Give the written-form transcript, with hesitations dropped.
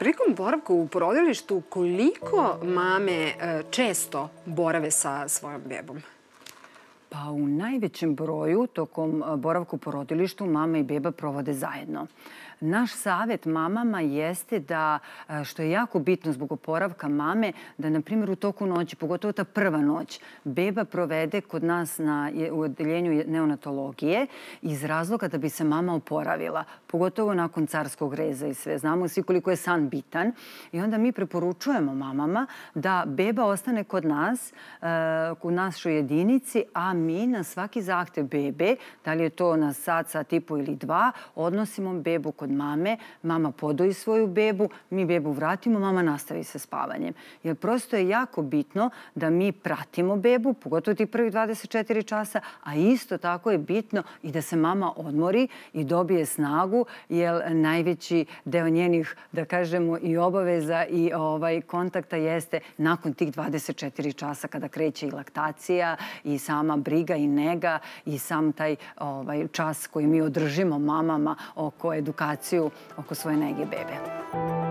Prilikom boravka u porodilištu, koliko mame često borave sa svojom bebom? Pa u najvećem broju tokom boravka u porodilištu mama i beba provode zajedno. Naš savjet mamama jeste da, što je jako bitno zbog oporavka mame, da, na primjer, u toku noći, pogotovo ta prva noć, beba provede kod nas u odeljenju neonatologije iz razloga da bi se mama oporavila, pogotovo nakon carskog reza i sve. Znamo svi koliko je san bitan i onda mi preporučujemo mamama da beba ostane kod nas, u našoj jedinici, a mi na svaki zahtev bebe, da li je to na sat i po ili 2, odnosimo bebu kod mame, mama podoji svoju bebu, mi bebu vratimo, mama nastavi sa spavanjem. Jer prosto je jako bitno da mi pratimo bebu, pogotovo tih prvih 24 časa, a isto tako je bitno i da se mama odmori i dobije snagu, jer najveći deo njenih, da kažemo, i obaveza i kontakta jeste nakon tih 24 časa kada kreće i laktacija i sama briga i nega i sam taj čas koji mi održimo mamama oko edukacije oko svoje nege bebe.